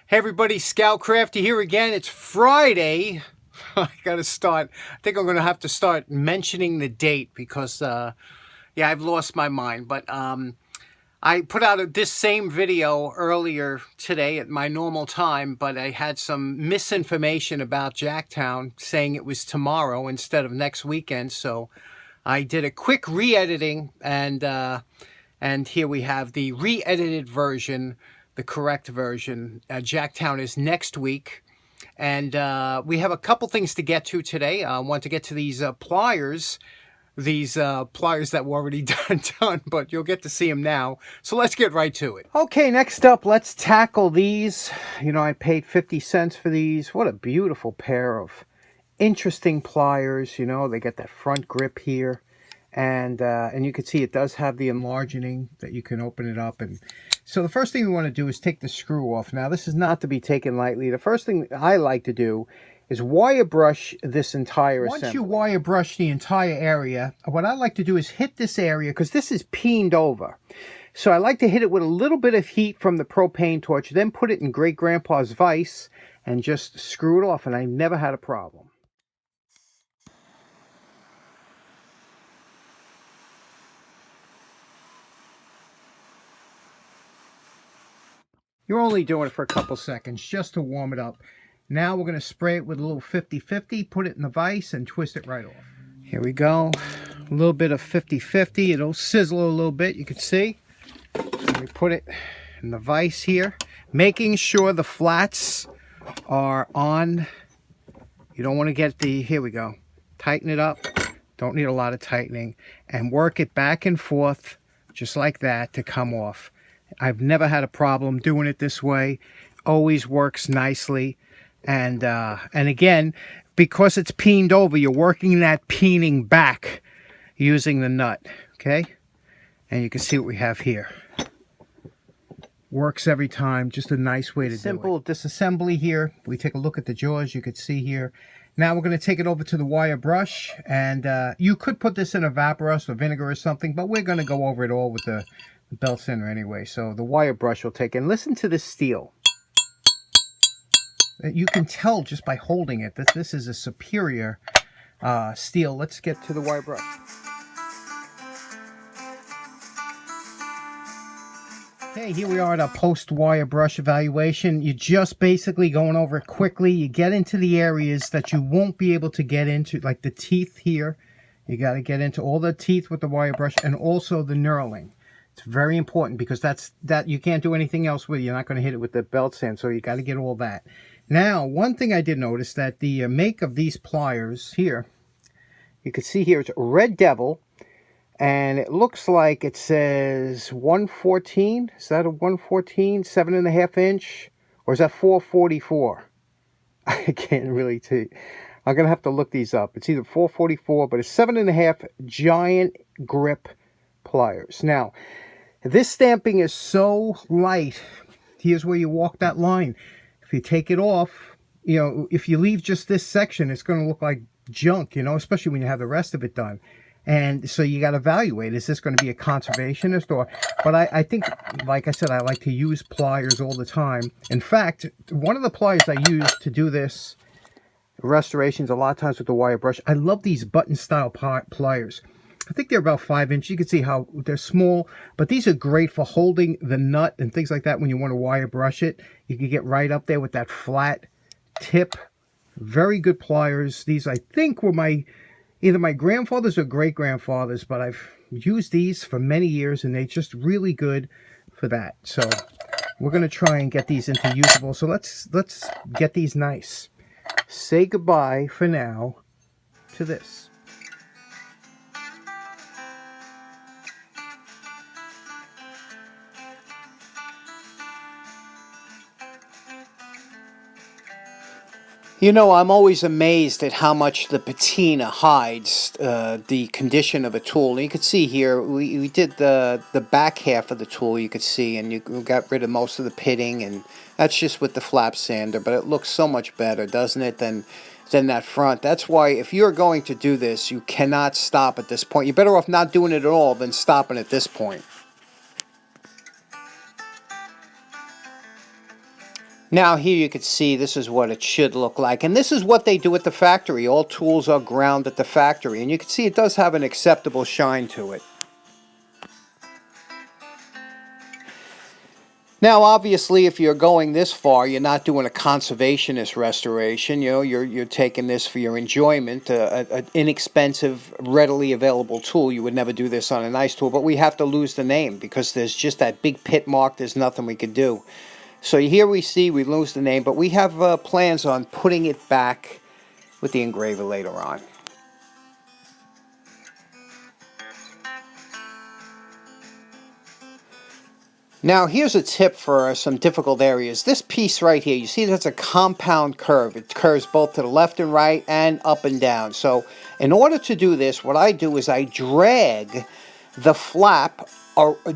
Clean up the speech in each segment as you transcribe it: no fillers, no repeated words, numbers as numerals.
Hey everybody, Scout Crafty here again. It's Friday. I gotta start. I think I'm gonna have to start mentioning the date because, yeah, I've lost my mind. But I put out this same video earlier today at my normal time, but I had some misinformation about Jacktown saying it was tomorrow instead of next weekend. So I did a quick re-editing, and here we have the re-edited version, the correct version. Jacktown is next week. And we have a couple things to get to today. I want to get to these pliers. These pliers that were already done, but you'll get to see them now. So let's get right to it. Okay, next up, let's tackle these. You know, I paid 50 cents for these. What a beautiful pair of interesting pliers. You know, they get that front grip here. And you can see it does have the enlarging that you can open it up. And so the first thing we want to do is take the screw off. Now, this is not to be taken lightly. The first thing I like to do is wire brush this entire assembly. Once you wire brush the entire area, what I like to do is hit this area because this is peened over. So I like to hit it with a little bit of heat from the propane torch, then put it in Great Grandpa's vise and just screw it off. And I never had a problem. You're only doing it for a couple seconds just to warm it up. Now we're going to spray it with a little 50-50, put it in the vise, and twist it right off. Here we go. A little bit of 50-50. It'll sizzle a little bit, you can see. So we put it in the vise here, making sure the flats are on. You don't want to get the, here we go. Tighten it up. Don't need a lot of tightening. And work it back and forth, just like that, to come off. I've never had a problem doing it this way. Always works nicely. And again, because it's peened over, you're working that peening back using the nut. Okay? And you can see what we have here. Works every time. Just a nice way to do it. Simple disassembly here. We take a look at the jaws. You could see here. Now we're going to take it over to the wire brush. And you could put this in a vaporous or vinegar or something. But we're going to go over it all with the belt sander anyway, so the wire brush will take. And listen to this steel. You can tell just by holding it that this is a superior steel. Let's get to the wire brush. Okay, here we are at our post wire brush evaluation. You're just basically going over it quickly. You get into the areas that you won't be able to get into, like the teeth here. You got to get into all the teeth with the wire brush, and also the knurling. It's very important because that you can't do anything else with it. You're not going to hit it with the belt sand, so you got to get all that. Now, one thing I did notice that the make of these pliers here, you can see here it's Red Devil, and it looks like it says 114. Is that a 114, 7.5 inch, or is that 444? I can't really tell. I'm gonna have to look these up. It's either 444, but it's 7.5 giant grip pliers. Now, this stamping is so light. Here's where you walk that line. If you take it off, you know, if you leave just this section, it's going to look like junk, you know, especially when you have the rest of it done. And so you got to evaluate, is this going to be a conservationist or, but I think, like I said, I like to use pliers all the time. In fact, one of the pliers I use to do this restorations a lot of times with the wire brush, I love these button style pliers. I think they're about 5 inches. You can see how they're small, but these are great for holding the nut and things like that when you want to wire brush it. You can get right up there with that flat tip. Very good pliers. These, I think, were either my grandfather's or great-grandfather's, but I've used these for many years, and they're just really good for that. So we're going to try and get these into usable. So let's get these nice. Say goodbye for now to this. You know, I'm always amazed at how much the patina hides the condition of a tool. And you can see here, we did the back half of the tool, you could see, and you got rid of most of the pitting, and that's just with the flap sander. But it looks so much better, doesn't it, than that front. That's why if you're going to do this, you cannot stop at this point. You're better off not doing it at all than stopping at this point. Now here you can see this is what it should look like, and this is what they do at the factory. All tools are ground at the factory, and you can see it does have an acceptable shine to it. Now obviously if you're going this far, you're not doing a conservationist restoration. You know, you're taking this for your enjoyment, an inexpensive, readily available tool. You would never do this on a nice tool, but we have to lose the name because there's just that big pit mark. There's nothing we could do. So here we see we lose the name, but we have plans on putting it back with the engraver later on. Now here's a tip for some difficult areas. This piece right here, you see that's a compound curve. It curves both to the left and right and up and down. So in order to do this, what I do is I drag the flap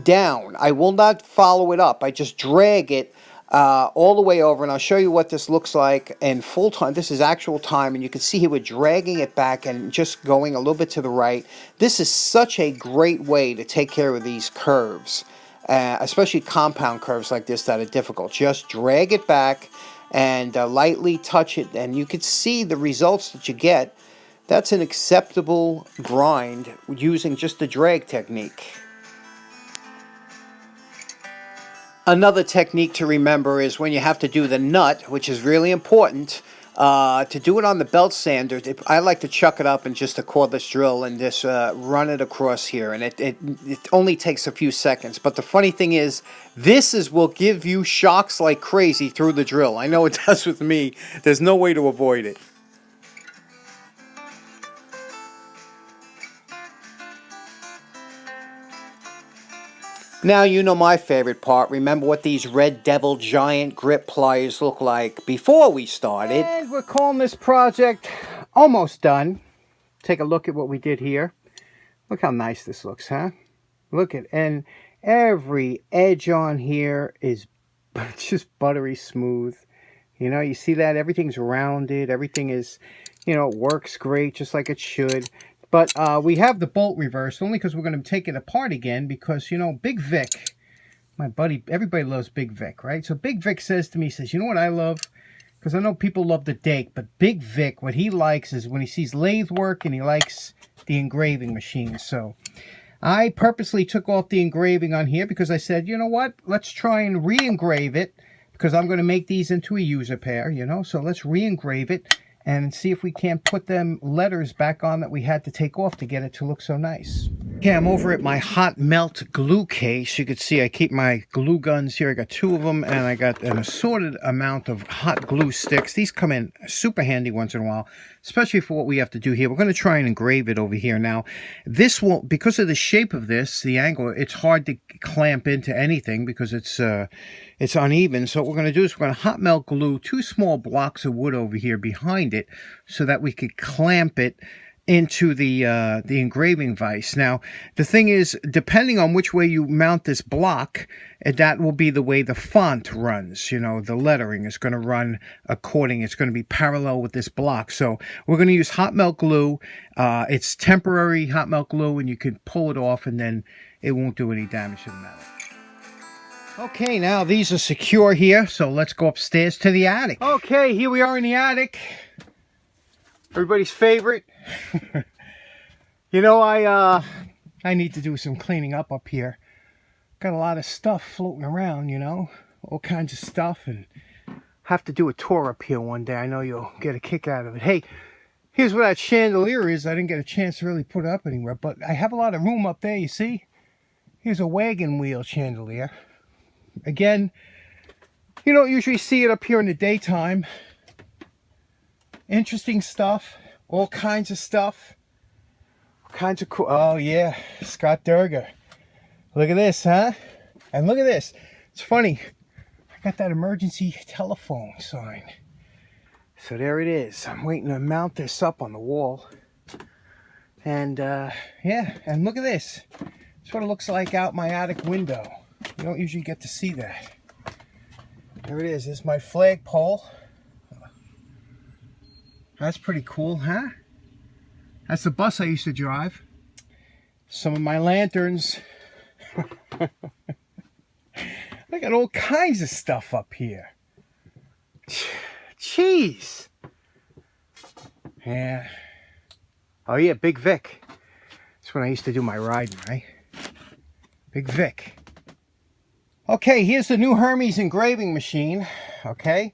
down. I will not follow it up. I just drag it all the way over, and I'll show you what this looks like in full time. This is actual time, and you can see here we're dragging it back and just going a little bit to the right. This is such a great way to take care of these curves, especially compound curves like this that are difficult. Just drag it back and lightly touch it, and you can see the results that you get. That's an acceptable grind using just the drag technique. Another technique to remember is when you have to do the nut, which is really important, to do it on the belt sander. I like to chuck it up in just a cordless drill and just run it across here, and it only takes a few seconds. But the funny thing is, will give you shocks like crazy through the drill. I know it does with me. There's no way to avoid it. Now you know my favorite part. Remember what these Red Devil giant grip pliers look like before we started. And we're calling this project almost done. Take a look at what we did here. Look how nice this looks, huh? Look at, and every edge on here is just buttery smooth. You know, you see that? Everything's rounded. Everything is, you know, works great just like it should. But we have the bolt reversed only because we're going to take it apart again because, you know, Big Vic, my buddy, everybody loves Big Vic, right? So Big Vic says to me, he says, you know what I love? Because I know people love the Dake, but Big Vic, what he likes is when he sees lathe work and he likes the engraving machine. So I purposely took off the engraving on here because I said, you know what? Let's try and re-engrave it because I'm going to make these into a user pair, you know? So let's re-engrave it and see if we can't put them letters back on that we had to take off to get it to look so nice. Okay, I'm over at my hot melt glue case. You can see I keep my glue guns here. I got 2 of them, and I got an assorted amount of hot glue sticks. These come in super handy once in a while, especially for what we have to do here. We're going to try and engrave it over here. Now, this will, because of the shape of this, the angle, it's hard to clamp into anything because it's uneven. So what we're going to do is we're going to hot melt glue 2 small blocks of wood over here behind it so that we could clamp it into the engraving vise. Now, the thing is, depending on which way you mount this block, that will be the way the font runs. You know, the lettering is going to run according. It's going to be parallel with this block. So we're going to use hot melt glue. It's temporary hot melt glue, and you can pull it off, and then it won't do any damage to the metal. Okay, now these are secure here, so let's go upstairs to the attic. Okay, here we are in the attic. Everybody's favorite. You know, I need to do some cleaning up here. Got a lot of stuff floating around, you know, all kinds of stuff, and have to do a tour up here one day. I know you'll get a kick out of it. Hey, here's where that chandelier is. I didn't get a chance to really put it up anywhere, but I have a lot of room up there, you see? Here's a wagon wheel chandelier. Again, you don't usually see it up here in the daytime. Interesting stuff, all kinds of stuff, all kinds of cool. Oh yeah, Scott Durga. Look at this, huh? And look at this. It's funny. I got that emergency telephone sign. So there it is. I'm waiting to mount this up on the wall. And yeah, and look at this. That's what it looks like out my attic window. You don't usually get to see that. There it is. This is my flagpole. That's pretty cool, huh? That's the bus I used to drive. Some of my lanterns. I got all kinds of stuff up here. Jeez. Yeah. Oh yeah, Big Vic. That's when I used to do my riding, right? Big Vic. Okay, here's the new Hermes engraving machine. Okay.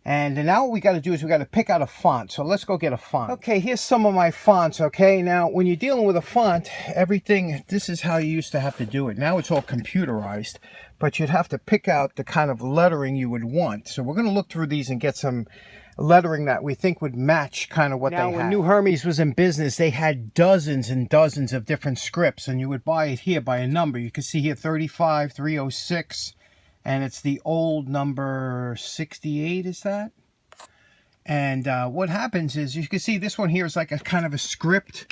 And now what we got to do is we got to pick out a font. So let's go get a font. Okay, here's some of my fonts, okay? Now, when you're dealing with a font, everything, this is how you used to have to do it. Now it's all computerized, but you'd have to pick out the kind of lettering you would want. So we're going to look through these and get some lettering that we think would match kind of what they had. Now, when New Hermes was in business, they had dozens and dozens of different scripts, and you would buy it here by a number. You can see here 35306. And it's the old number 68, is that? And what happens is, you can see this one here is like a kind of a script.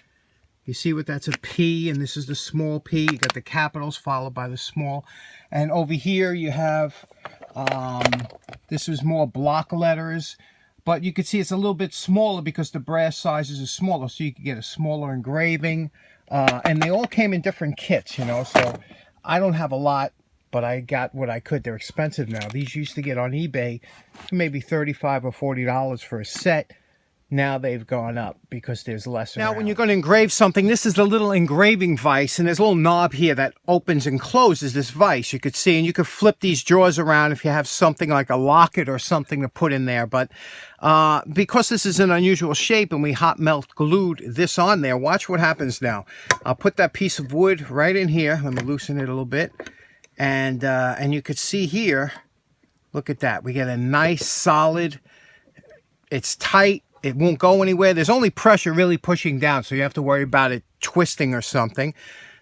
You see what that's a P, and this is the small p. You got the capitals followed by the small. And over here you have, this is more block letters. But you can see it's a little bit smaller because the brass sizes are smaller. So you can get a smaller engraving. And they all came in different kits, you know. So I don't have a lot, but I got what I could. They're expensive now. These used to get on eBay maybe $35 or $40 for a set. Now they've gone up because there's less around. Now when you're going to engrave something, this is the little engraving vise, and there's a little knob here that opens and closes this vise. You could see, and you could flip these drawers around if you have something like a locket or something to put in there. But because this is an unusual shape and we hot melt glued this on there, watch what happens now. I'll put that piece of wood right in here. Let me loosen it a little bit. And you could see here, look at that. We get a nice solid, it's tight. It won't go anywhere. There's only pressure really pushing down, so you have to worry about it twisting or something.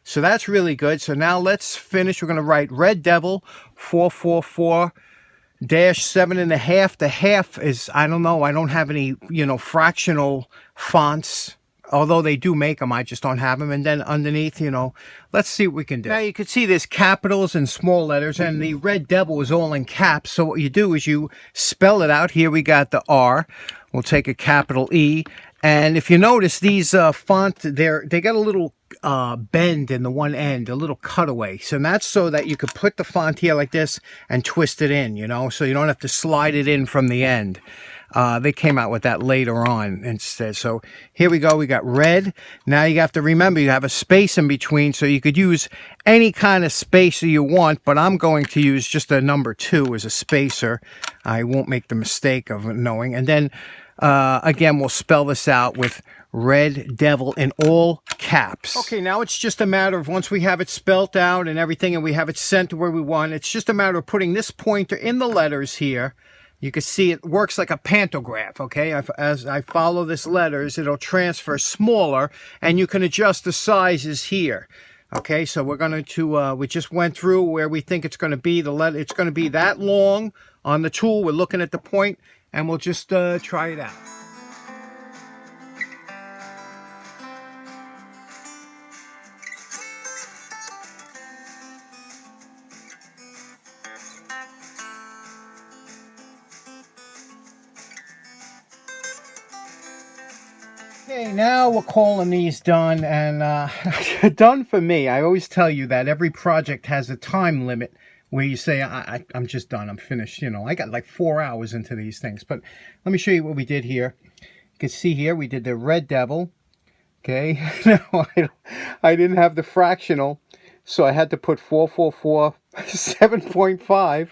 So that's really good. So now let's finish. We're going to write Red Devil 444-7.5. The half is, I don't know. I don't have any, you know, fractional fonts. Although they do make them, I just don't have them. And then underneath, you know, let's see what we can do. Now you can see there's capitals and small letters, and the Red Devil is all in caps. So what you do is you spell it out. Here we got the R. We'll take a capital E. And if you notice, these font, they got a little bend in the one end, a little cutaway. So that's so that you could put the font here like this and twist it in, you know, so you don't have to slide it in from the end. They came out with that later on instead. So here we go. We got red. Now you have to remember you have a space in between, so you could use any kind of spacer you want, but I'm going to use just a number 2 as a spacer. I won't make the mistake of knowing. And then again, we'll spell this out with Red Devil in all caps. Okay, now it's just a matter of, once we have it spelt out and everything and we have it sent to where we want, it's just a matter of putting this pointer in the letters here. You can see it works like a pantograph, okay? As I follow this letters, it'll transfer smaller, and you can adjust the sizes here. Okay, so we're going to, we just went through where we think it's going to be. It's going to be that long on the tool. We're looking at the point, and we'll just try it out. Okay, now we're calling these done, and done for me. I always tell you that every project has a time limit where you say, I'm just done, I'm finished. You know, I got like 4 hours into these things. But let me show you what we did here. You can see here we did the Red Devil. Okay, now I didn't have the fractional, so I had to put 444 7.5.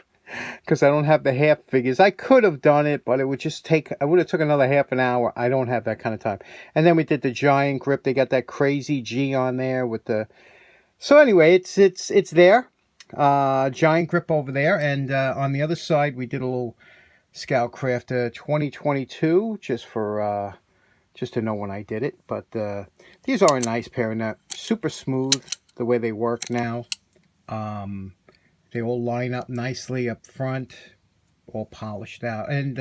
Because I don't have the half figures. I could have done it, but it would just take, I would have took another half an hour. I don't have that kind of time. And then we did the giant grip. They got that crazy G on there with the, so anyway, it's there. Giant grip over there. And on the other side, we did a little Scout Crafter 2022, just for, just to know when I did it. But these are a nice pair, and they're super smooth the way they work now. They all line up nicely up front, all polished out. And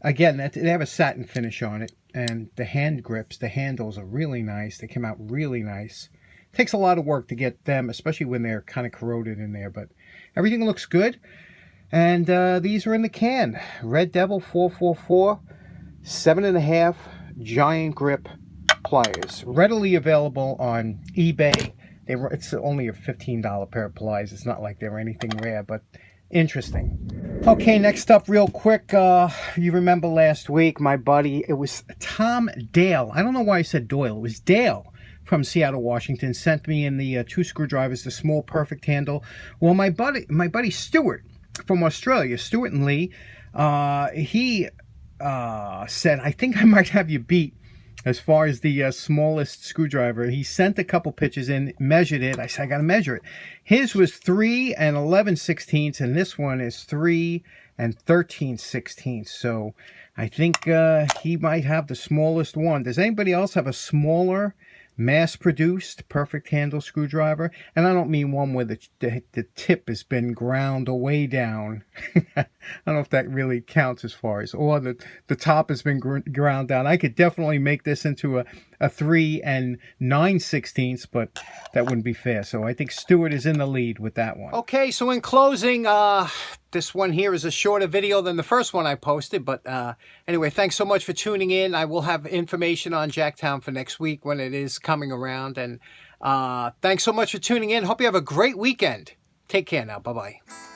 again, they have a satin finish on it. And the hand grips, the handles are really nice. They came out really nice. It takes a lot of work to get them, especially when they're kind of corroded in there. But everything looks good. And these are in the can. Red Devil 444, 7.5 giant grip pliers. Readily available on eBay. It's only a $15 pair of pliers. It's not like they're anything rare, but interesting. Okay, next up real quick, you remember last week my buddy, it was Tom Dale. I don't know why I said Doyle. It was Dale from Seattle, Washington, sent me in the 2 screwdrivers, the small perfect handle. Well, my buddy Stuart from Australia, Stuart and Lee, he said, I think I might have you beat as far as the smallest screwdriver. He sent a couple pictures in, measured it. I said, I got to measure it. His was 3 and 11/16, and this one is 3 and 13/16. So I think he might have the smallest one. Does anybody else have a smaller, mass-produced perfect handle screwdriver? And I don't mean one where the tip has been ground way down. I don't know if that really counts as far as, or the top has been ground down. I could definitely make this into a 3 and 9/16, but that wouldn't be fair. So I think Stuart is in the lead with that one. Okay, so in closing, this one here is a shorter video than the first one I posted, but anyway, thanks so much for tuning in. I will have information on Jacktown for next week when it is coming around, and thanks so much for tuning in. Hope you have a great weekend. Take care now. Bye-bye.